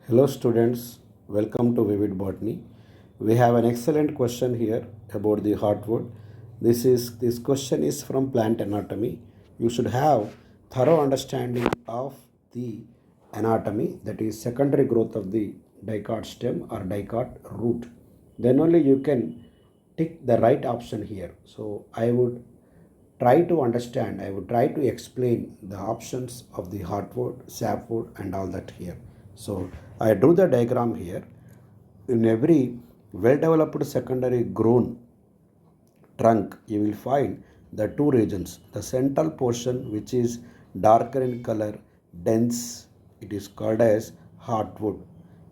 Hello students, welcome to Vivid Botany. We have an excellent question here about the heartwood. This question is from plant anatomy. You should have thorough understanding of the anatomy, that is secondary growth of the dicot stem or dicot root. Then only you can tick the right option here. So I would I would try to explain the options of the heartwood, sapwood, and all that here. So I drew the diagram here. In every well developed secondary grown trunk, you will find the two regions. The central portion, which is darker in color, dense, it is called as heartwood.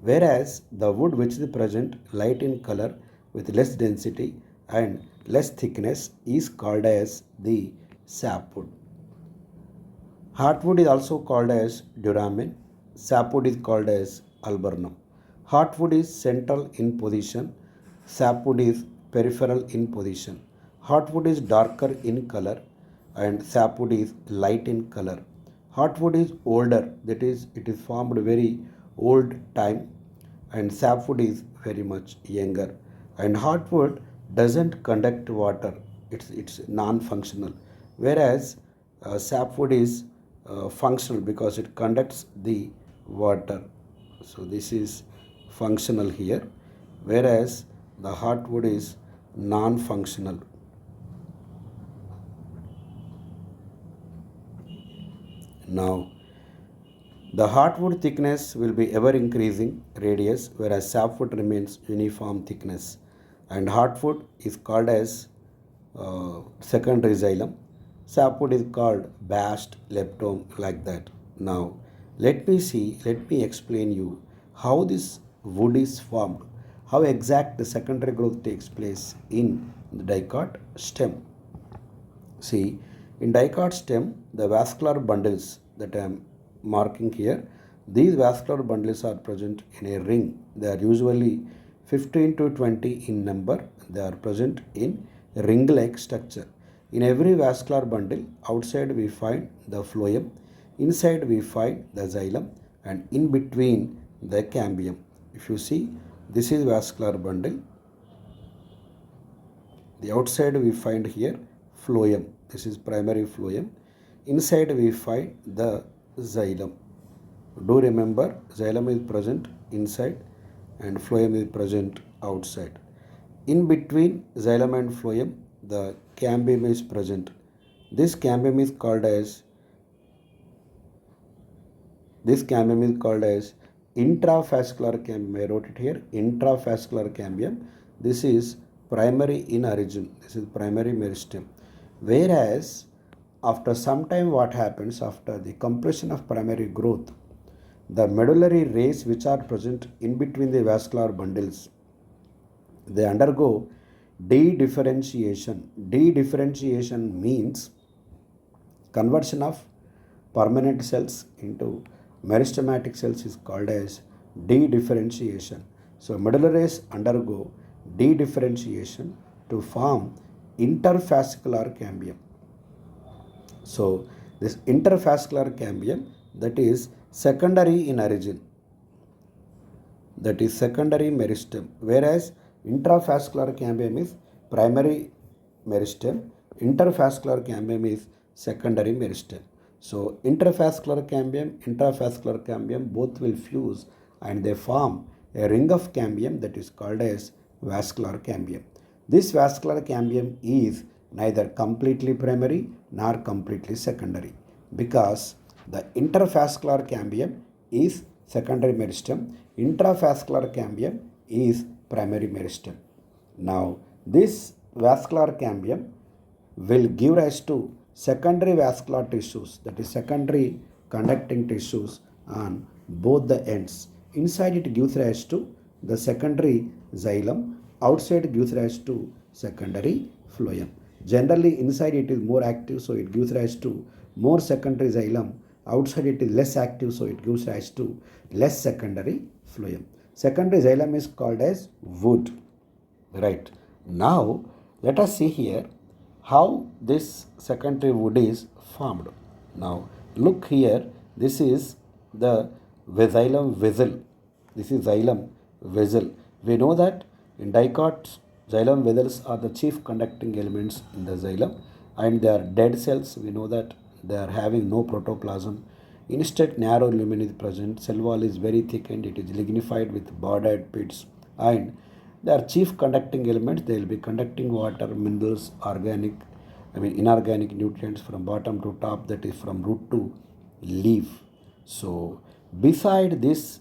Whereas the wood which is present light in color with less density and less thickness is called as the sapwood. Heartwood is also called as duramen. Sapwood is called as alburnum. Heartwood is central in position. Sapwood is peripheral in position. Heartwood is darker in color and sapwood is light in color. Heartwood is older, that is, it is formed very old time, and sapwood is very much younger. And heartwood doesn't conduct water, it's non-functional, whereas sapwood is functional because it conducts the water. So this is functional here, whereas the heartwood is non-functional. Now the heartwood thickness will be ever increasing radius, whereas sapwood remains uniform thickness. And heartwood is called as secondary xylem. Sapwood is called bast, leptome, like that. Now let me explain you how this wood is formed, how exact the secondary growth takes place in the dicot stem. See, in dicot stem, the vascular bundles that I am marking here, these vascular bundles are present in a ring. They are usually 15 to 20 in number. They are present in ring-like structure. In every vascular bundle, outside we find the phloem, inside we find the xylem, and in between the cambium. If you see, this is vascular bundle. The outside we find here phloem. This is primary phloem. Inside we find the xylem. Do remember, xylem is present inside and phloem is present outside. In between xylem and phloem, the cambium is present. This cambium is called as intravascular cambium. I wrote it here, intravascular cambium. This is primary in origin. This is primary meristem. Whereas after some time, what happens after the completion of primary growth, the medullary rays which are present in between the vascular bundles, they undergo dedifferentiation. Dedifferentiation means conversion of permanent cells into meristematic cells is called as dedifferentiation. So medullary rays undergo dedifferentiation to form interfascicular cambium. So this interfascicular cambium, that is secondary in origin, that is secondary meristem, whereas intrafascicular cambium is primary meristem, interfascicular cambium is secondary meristem. So intrafascicular cambium both will fuse and they form a ring of cambium that is called as vascular cambium. This vascular cambium is neither completely primary nor completely secondary, because the interfascicular cambium is secondary meristem, intrafascicular cambium is primary meristem. Now this vascular cambium will give rise to secondary vascular tissues, that is secondary conducting tissues on both the ends. Inside it gives rise to the secondary xylem, outside it gives rise to secondary phloem. Generally inside it is more active, so it gives rise to more secondary xylem. Outside it is less active, so it gives rise to less secondary phloem. Secondary xylem is called as wood. Right. Now let us see here how this secondary wood is formed. Now look here, this is the xylem vessel. This is xylem vessel. We know that in dicots, xylem vessels are the chief conducting elements in the xylem, and they are dead cells. We know that they are having no protoplasm. Instead, narrow lumen is present. Cell wall is very thick and it is lignified with bordered pits, and they are chief conducting elements. They will be conducting water, minerals, inorganic nutrients from bottom to top, that is from root to leaf. So, beside this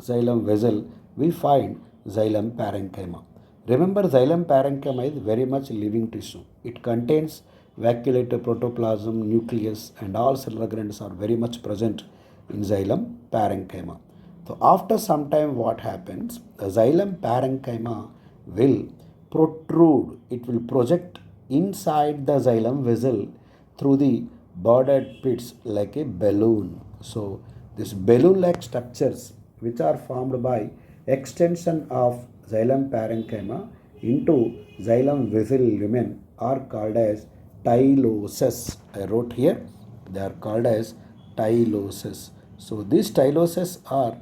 xylem vessel, we find xylem parenchyma. Remember, xylem parenchyma is very much living tissue. It contains vacuolated protoplasm, nucleus, and all cellular granules are very much present in xylem parenchyma. So, after some time, what happens? The xylem parenchyma will protrude, it will project inside the xylem vessel through the bordered pits like a balloon. So, these balloon-like structures which are formed by extension of xylem parenchyma into xylem vessel lumen are called as tyloses. I wrote here, they are called as tyloses. So, these tyloses are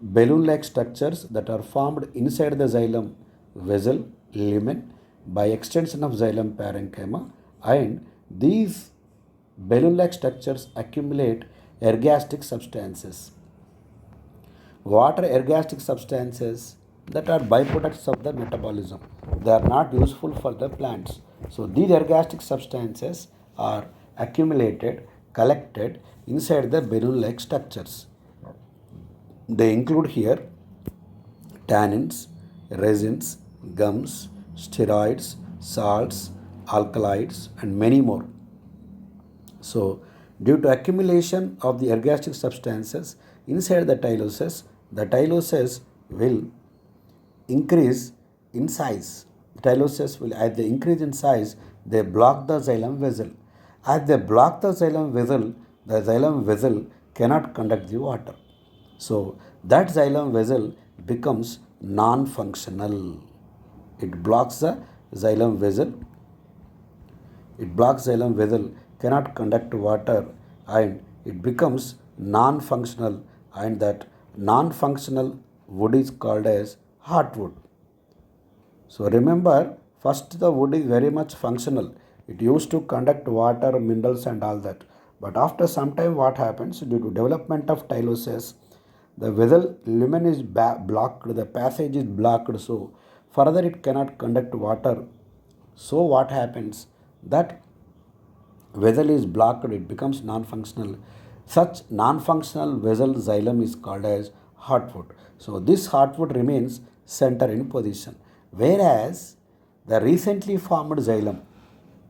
balloon-like structures that are formed inside the xylem vessel lumen by extension of xylem parenchyma, and these balloon-like structures accumulate ergastic substances. What are ergastic substances? That are byproducts of the metabolism. They are not useful for the plants. So these ergastic substances are accumulated, collected inside the balloon-like structures. They include here tannins, resins, gums, steroids, salts, alkaloids, and many more. So, due to accumulation of the ergastic substances inside the tyloses will increase in size. Tyloses will, as they increase in size, they block the xylem vessel. As they block the xylem vessel cannot conduct the water. So, that xylem vessel becomes non-functional. It blocks the xylem vessel. It blocks xylem vessel, cannot conduct water, and it becomes non-functional, and that non-functional wood is called as heartwood. So remember, first the wood is very much functional. It used to conduct water, minerals and all that. But after some time what happens? Due to development of tyloses, the vessel lumen is blocked, the passage is blocked, so further it cannot conduct water. So what happens? That vessel is blocked, it becomes non-functional. Such non-functional vessel xylem is called as heartwood. So this heartwood remains center in position. Whereas the recently formed xylem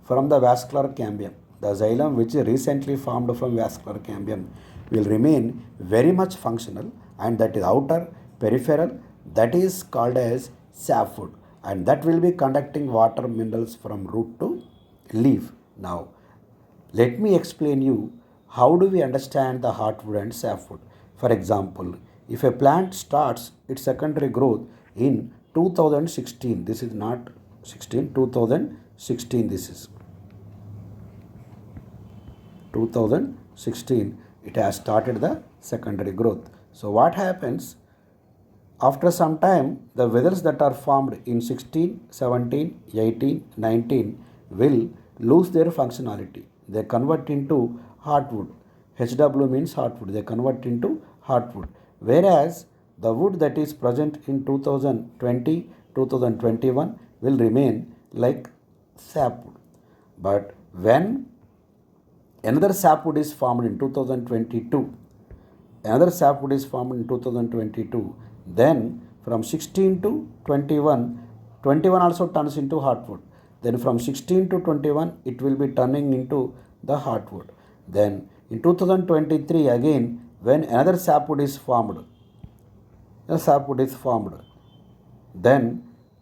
from the vascular cambium, the xylem which is recently formed from vascular cambium will remain very much functional, and that is outer peripheral, that is called as sapwood, and that will be conducting water, minerals from root to leaf. Now let me explain you how do we understand the heartwood and sapwood. For example, if a plant starts its secondary growth in 2016, this is not 16, 2016, this is 2016, it has started the secondary growth. So what happens? After some time, the vessels that are formed in 16, 17, 18, 19 will lose their functionality. They convert into heartwood. HW means heartwood. They convert into heartwood. Whereas the wood that is present in 2020, 2021 will remain like sapwood. But when another sapwood is formed in 2022, then from 16 to 21, 21 also turns into heartwood. Then from 16 to 21, it will be turning into the heartwood. Then in 2023 again, when another sapwood is formed, then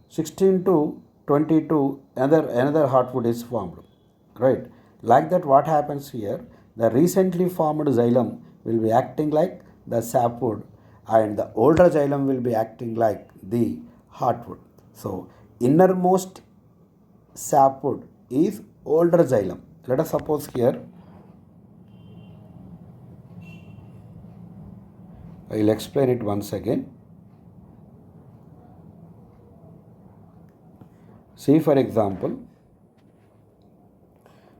16 to 22, another heartwood is formed, right? Like that, what happens here? The recently formed xylem will be acting like the sapwood, and the older xylem will be acting like the heartwood. So innermost sapwood is older xylem. Let us suppose here I will explain it once again. See, for example,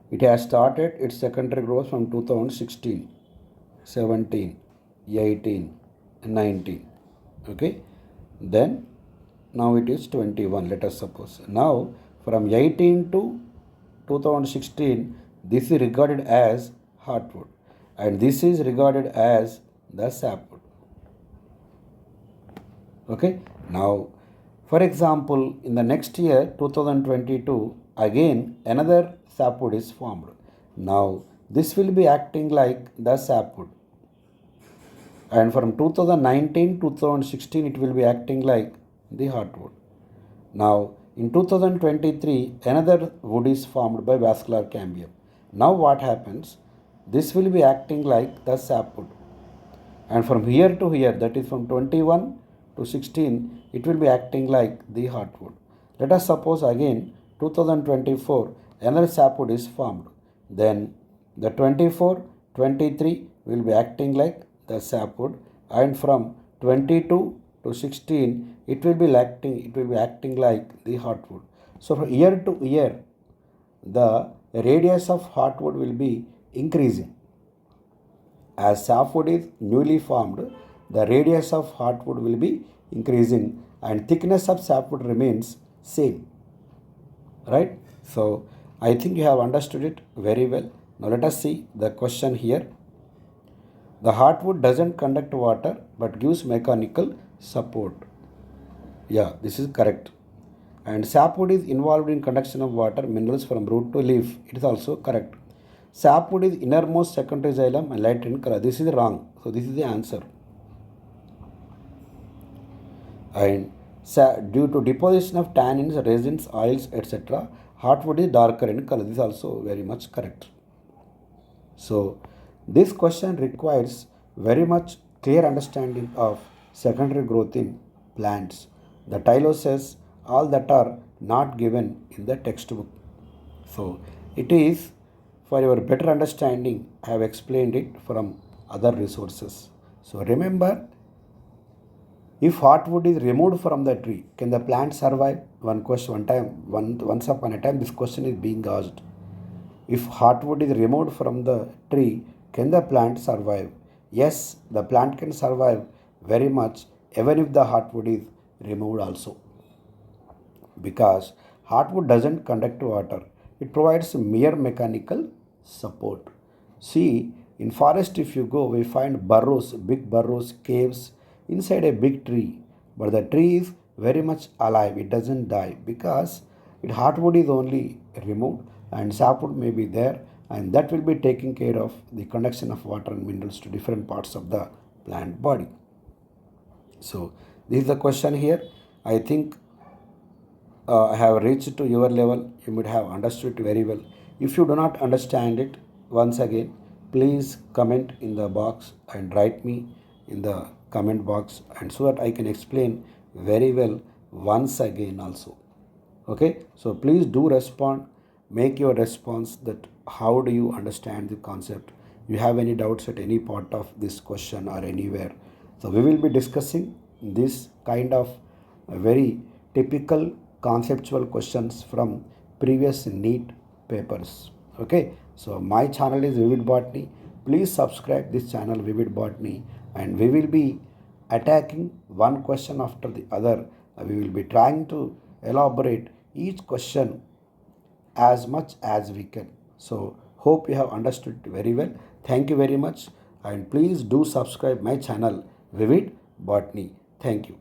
it has started its secondary growth from 2016, 17, 18, 19. Okay. Then now it is 21, let us suppose. Now from 18 to 2016, this is regarded as Heartwood and this is regarded as the Sapwood. Okay. Now, for example, in the next year 2022, again another sapwood is formed. Now, this will be acting like the sapwood. And from 2019 to 2016, it will be acting like the heartwood. Now, in 2023, another wood is formed by vascular cambium. Now, what happens? This will be acting like the sapwood. And from here to here, that is from 21 to 16, it will be acting like the heartwood. Let us suppose again 2024, another sapwood is formed. Then the 24, 23 will be acting like the sapwood, and from 22 to 16, it will be acting like the heartwood. So from year to year, the radius of heartwood will be increasing. As sapwood is newly formed, the radius of heartwood will be increasing and thickness of sapwood remains same. Right? So I think you have understood it very well. Now let us see the question here. The heartwood doesn't conduct water but gives mechanical support. Yeah, this is correct. And sapwood is involved in conduction of water, minerals from root to leaf. It is also correct. Sapwood is innermost secondary xylem and light in color. This is wrong. So this is the answer. And due to deposition of tannins, resins, oils, etc., heartwood is darker in color. This is also very much correct. So this question requires very much clear understanding of secondary growth in plants. The Tyloses, all that are not given in the textbook. So it is for your better understanding, I have explained it from other resources. So remember, if heartwood is removed from the tree, can the plant survive? Once upon a time, this question is being asked. If heartwood is removed from the tree, can the plant survive? Yes, the plant can survive very much, even if the heartwood is removed also. Because heartwood doesn't conduct water, it provides mere mechanical support. See, in forest if you go, we find burrows, big burrows, caves inside a big tree. But the tree is very much alive, it doesn't die because heartwood is only removed and sapwood may be there, and that will be taking care of the conduction of water and minerals to different parts of the plant body. So this is the question here. I think I have reached to your level. You would have understood it very well. If you do not understand it, once again, please comment in the box and write me in the comment box, and so that I can explain very well once again also. Okay, so please do respond. Make your response that how do you understand the concept. You have any doubts at any part of this question or anywhere. So we will be discussing this kind of very typical conceptual questions from previous NEET papers. Okay, so my channel is Vivid Botany. Please subscribe this channel Vivid Botany, and we will be attacking one question after the other. We will be trying to elaborate each question as much as we can. So hope you have understood it very well. Thank you very much, and please do subscribe my channel Vivid Botany. Thank you.